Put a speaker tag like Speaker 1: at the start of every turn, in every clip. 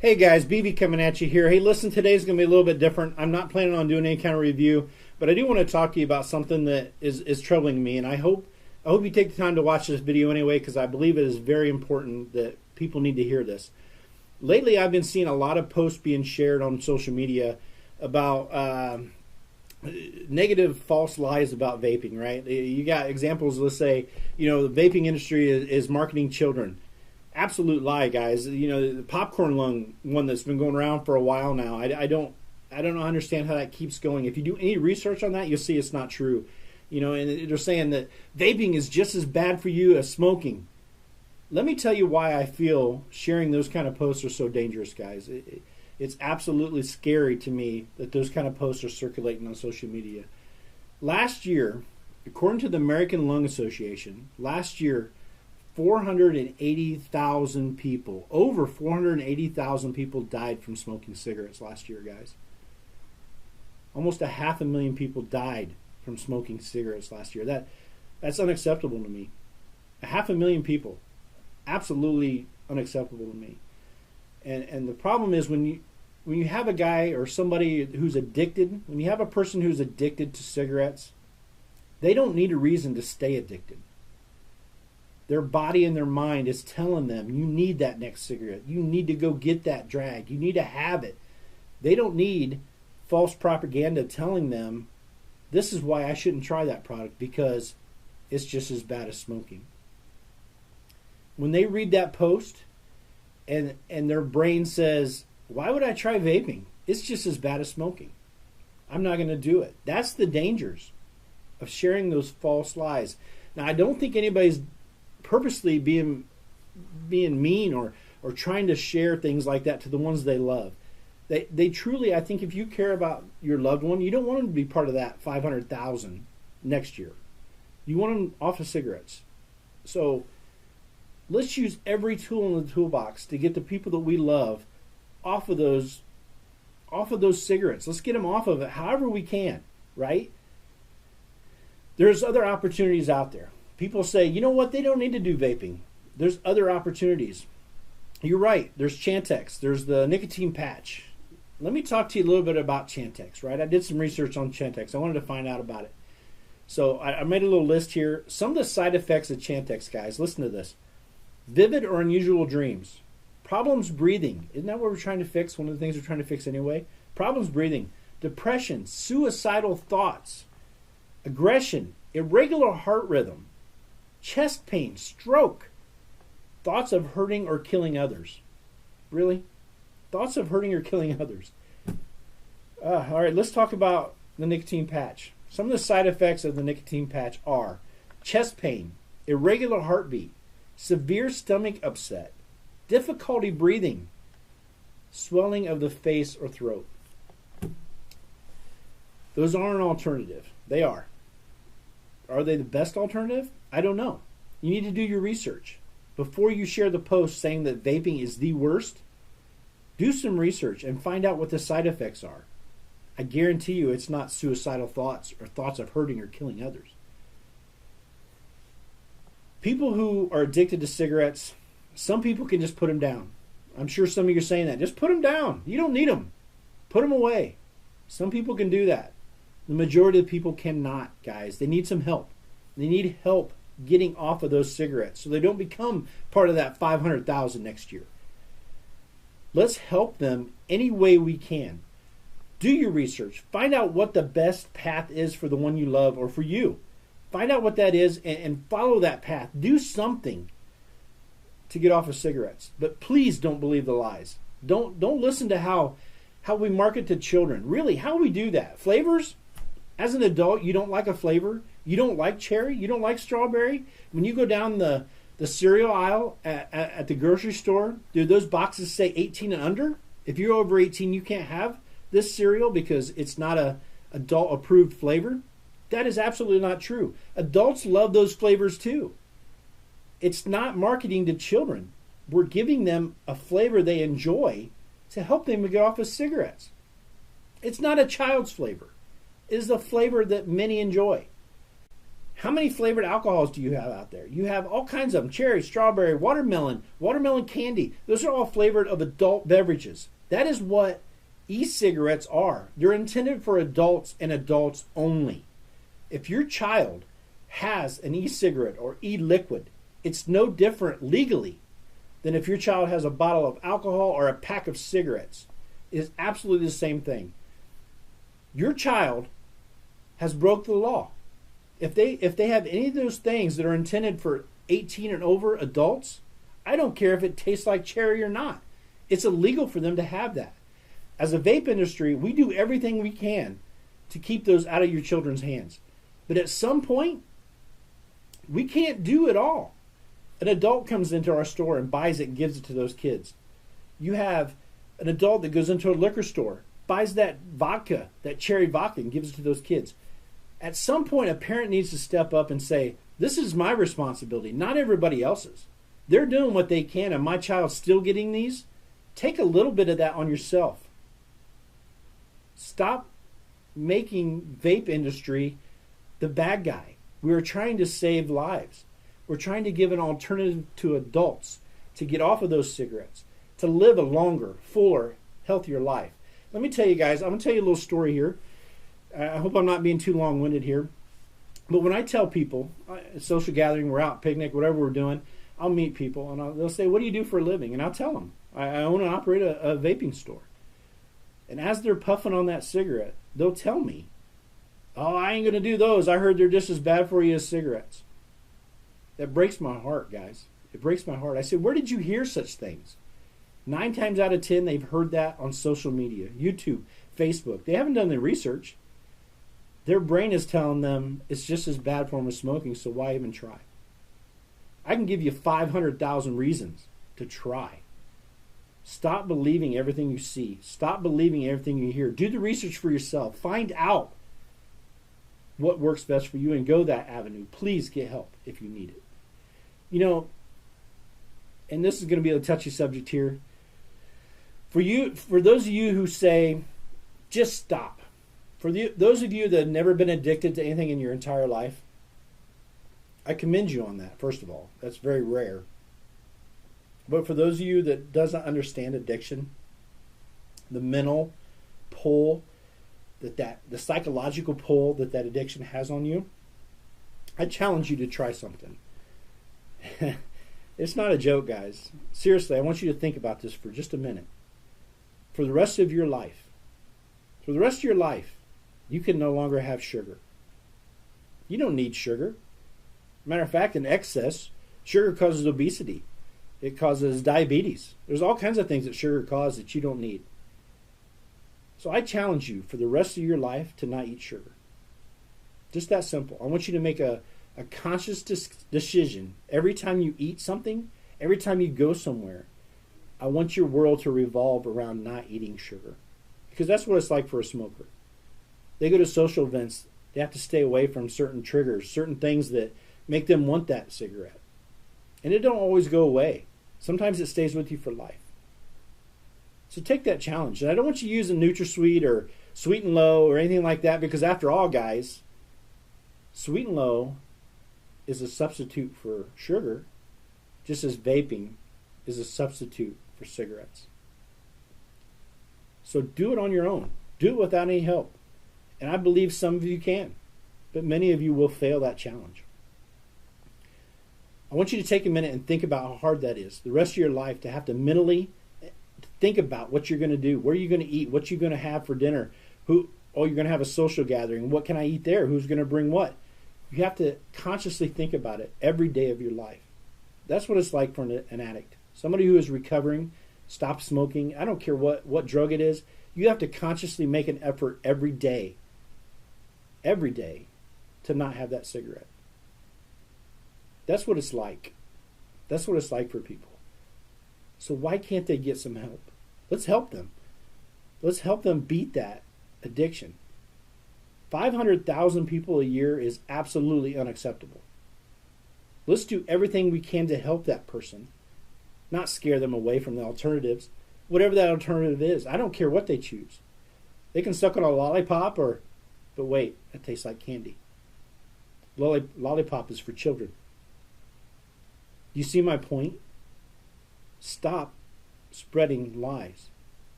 Speaker 1: Hey guys, BB coming at you here. Hey, listen, today's going to be a little bit different. I'm not planning on doing any kind of review, but I do want to talk to you about something that is troubling me, and I hope you take the time to watch this video anyway, because I believe it is very important that people need to hear this. Lately, I've been seeing a lot of posts being shared on social media about negative, false lies about vaping, right? You got examples, let's say, the vaping industry is marketing children. Absolute lie, guys. The popcorn lung one that's been going around for a while now. I don't understand how that keeps going. If you do any research on that, you'll see it's not true. And they're saying that vaping is just as bad for you as smoking. Let me tell you why I feel sharing those kind of posts are so dangerous, guys. It's absolutely scary to me that those kind of posts are circulating on social media. Last year, according to the American Lung Association, 480,000 people, over 480,000 people died from smoking cigarettes last year, guys. Almost 500,000 people died from smoking cigarettes last year. That's unacceptable to me. 500,000 people. Absolutely unacceptable to me. And the problem is when you have a guy or somebody who's addicted, when you have a person who's addicted to cigarettes, they don't need a reason to stay addicted. Their body and their mind is telling them, you need that next cigarette. You need to go get that drag. You need to have it. They don't need false propaganda telling them, this is why I shouldn't try that product, because it's just as bad as smoking. When they read that post and their brain says, why would I try vaping? It's just as bad as smoking. I'm not going to do it. That's the dangers of sharing those false lies. Now, I don't think anybody's purposely being mean or trying to share things like that to the ones they love. They truly, I think if you care about your loved one, you don't want them to be part of that 500,000 next year. You want them off of cigarettes. So let's use every tool in the toolbox to get the people that we love off of those cigarettes. Let's get them off of it however we can, right? There's other opportunities out there. People say, you know what, they don't need to do vaping. There's other opportunities. You're right. There's Chantix. There's the nicotine patch. Let me talk to you a little bit about Chantix, right? I did some research on Chantix. I wanted to find out about it. So I made a little list here. Some of the side effects of Chantix, guys, listen to this. Vivid or unusual dreams. Problems breathing. Isn't that what we're trying to fix? One of the things we're trying to fix anyway. Problems breathing. Depression. Suicidal thoughts. Aggression. Irregular heart rhythm. Chest pain, stroke, thoughts of hurting or killing others. Really? Thoughts of hurting or killing others. All right, let's talk about the nicotine patch. Some of the side effects of the nicotine patch are chest pain, irregular heartbeat, severe stomach upset, difficulty breathing, swelling of the face or throat. Those are an alternative. They are. Are they the best alternative? I don't know. You need to do your research. Before you share the post saying that vaping is the worst, do some research and find out what the side effects are. I guarantee you it's not suicidal thoughts or thoughts of hurting or killing others. People who are addicted to cigarettes, some people can just put them down. I'm sure some of you are saying that. Just put them down. You don't need them. Put them away. Some people can do that. The majority of people cannot, guys. They need some help. They need help getting off of those cigarettes so they don't become part of that 500,000 next year. Let's help them any way we can. Do your research. Find out what the best path is for the one you love or for you. Find out what that is and follow that path. Do something to get off of cigarettes. But please don't believe the lies. Don't listen to how we market to children. Really, how we do that. Flavors? As an adult, you don't like a flavor? You don't like cherry? You don't like strawberry? When you go down the cereal aisle at the grocery store, do those boxes say 18 and under? If you're over 18, you can't have this cereal because it's not a adult-approved flavor? That is absolutely not true. Adults love those flavors too. It's not marketing to children. We're giving them a flavor they enjoy to help them get off of cigarettes. It's not a child's flavor. It is a flavor that many enjoy. How many flavored alcohols do you have out there? You have all kinds of them. Cherry, strawberry, watermelon candy. Those are all flavored of adult beverages. That is what e-cigarettes are. They're intended for adults and adults only. If your child has an e-cigarette or e-liquid, it's no different legally than if your child has a bottle of alcohol or a pack of cigarettes. It is absolutely the same thing. Your child has broke the law. If they have any of those things that are intended for 18 and over adults, I don't care if it tastes like cherry or not. It's illegal for them to have that. As a vape industry, we do everything we can to keep those out of your children's hands. But at some point, we can't do it all. An adult comes into our store and buys it and gives it to those kids. You have an adult that goes into a liquor store, buys that vodka, that cherry vodka, and gives it to those kids. At some point, a parent needs to step up and say, this is my responsibility, not everybody else's. They're doing what they can, and my child's still getting these. Take a little bit of that on yourself. Stop making vape industry the bad guy. We are trying to save lives. We're trying to give an alternative to adults to get off of those cigarettes, to live a longer, fuller, healthier life. Let me tell you guys, I'm going to tell you a little story here. I hope I'm not being too long-winded here. But when I tell people, social gathering, we're out, picnic, whatever we're doing, I'll meet people and they'll say, what do you do for a living? And I'll tell them, I own and operate a vaping store. And as they're puffing on that cigarette, they'll tell me, oh, I ain't going to do those. I heard they're just as bad for you as cigarettes. That breaks my heart, guys. It breaks my heart. I said, where did you hear such things? 9 times out of 10, they've heard that on social media, YouTube, Facebook. They haven't done the research. Their brain is telling them it's just as bad for them as smoking, so why even try? I can give you 500,000 reasons to try. Stop believing everything you see. Stop believing everything you hear. Do the research for yourself. Find out what works best for you and go that avenue. Please get help if you need it. You know, and this is going to be a touchy subject here. For those of you who say, just stop. For those of you that have never been addicted to anything in your entire life, I commend you on that, first of all. That's very rare. But for those of you that doesn't understand addiction, the mental pull, the psychological pull that addiction has on you, I challenge you to try something. It's not a joke, guys. Seriously, I want you to think about this for just a minute. For the rest of your life, you can no longer have sugar. You don't need sugar. Matter of fact, in excess, sugar causes obesity. It causes diabetes. There's all kinds of things that sugar causes that you don't need. So I challenge you for the rest of your life to not eat sugar. Just that simple. I want you to make a conscious decision every time you eat something, every time you go somewhere. I want your world to revolve around not eating sugar. Because that's what it's like for a smoker. They go to social events. They have to stay away from certain triggers, certain things that make them want that cigarette. And it don't always go away. Sometimes it stays with you for life. So take that challenge. And I don't want you to use a NutraSweet or Sweet and Low or anything like that, because after all, guys, Sweet and Low is a substitute for sugar, just as vaping is a substitute for cigarettes. So do it on your own. Do it without any help. And I believe some of you can, but many of you will fail that challenge. I want you to take a minute and think about how hard that is, the rest of your life, to have to mentally think about what you're going to do, where you're going to eat, what you're going to have for dinner, you're going to have a social gathering, what can I eat there, who's going to bring what. You have to consciously think about it every day of your life. That's what it's like for an addict. Somebody who is recovering, stop smoking, I don't care what drug it is, you have to consciously make an effort every day, to not have that cigarette. That's what it's like. That's what it's like for people. So why can't they get some help? Let's help them. Let's help them beat that addiction. 500,000 people a year is absolutely unacceptable. Let's do everything we can to help that person, not scare them away from the alternatives, whatever that alternative is. I don't care what they choose. They can suck on a lollipop but wait, that tastes like candy. Lollipop is for children. You see my point? Stop spreading lies.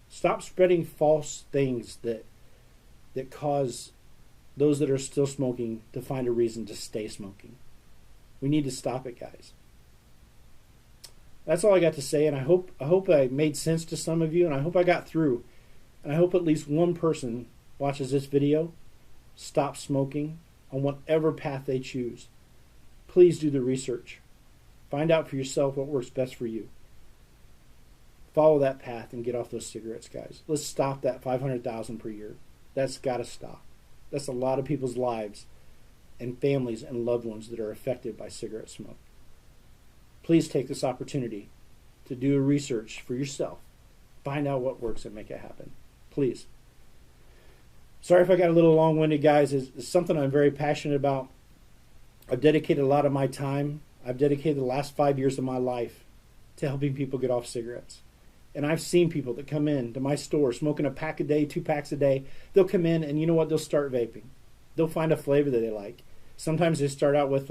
Speaker 1: Stop spreading false things that cause those that are still smoking to find a reason to stay smoking. We need to stop it, guys. That's all I got to say, and I hope I made sense to some of you, and I hope I got through. And I hope at least one person watches this video, stops smoking on whatever path they choose. Please do the research. Find out for yourself what works best for you. Follow that path and get off those cigarettes, guys. Let's stop that 500,000 per year. That's got to stop. That's a lot of people's lives and families and loved ones that are affected by cigarette smoke. Please take this opportunity to do a research for yourself. Find out what works and make it happen. Please. Sorry if I got a little long-winded, guys. It's something I'm very passionate about. I've dedicated a lot of my time. I've dedicated the last 5 years of my life to helping people get off cigarettes. And I've seen people that come in to my store smoking a pack a day, 2 packs a day. They'll come in and you know what? They'll start vaping. They'll find a flavor that they like. Sometimes they start out with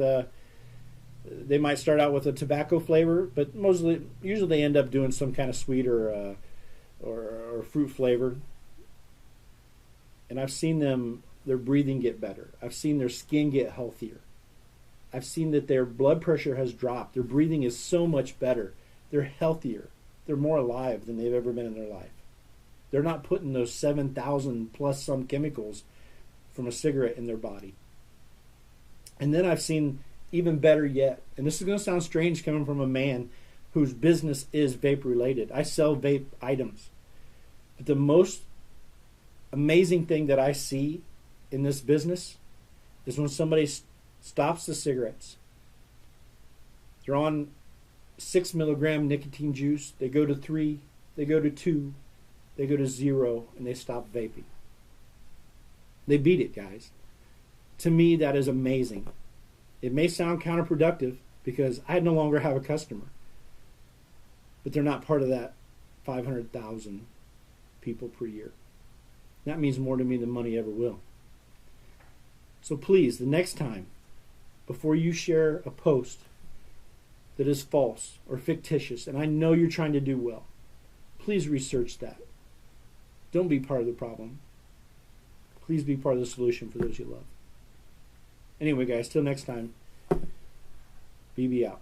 Speaker 1: they might start out with a tobacco flavor, but usually they end up doing some kind of sweet or fruit flavor. And I've seen their breathing get better. I've seen their skin get healthier. I've seen that their blood pressure has dropped. Their breathing is so much better. They're healthier. They're more alive than they've ever been in their life. They're not putting those 7,000 plus some chemicals from a cigarette in their body. And then I've seen even better yet, and this is going to sound strange coming from a man whose business is vape related. I sell vape items. But the most amazing thing that I see in this business is when somebody stops the cigarettes. They're on 6 milligram nicotine juice. They go to 3, they go to 2, they go to 0, and they stop vaping. They beat it, guys. To me, that is amazing. It may sound counterproductive because I no longer have a customer, but they're not part of that 500,000 people per year. That means more to me than money ever will. So please, the next time, before you share a post that is false or fictitious, and I know you're trying to do well, please research that. Don't be part of the problem. Please be part of the solution for those you love. Anyway, guys, till next time, BB out.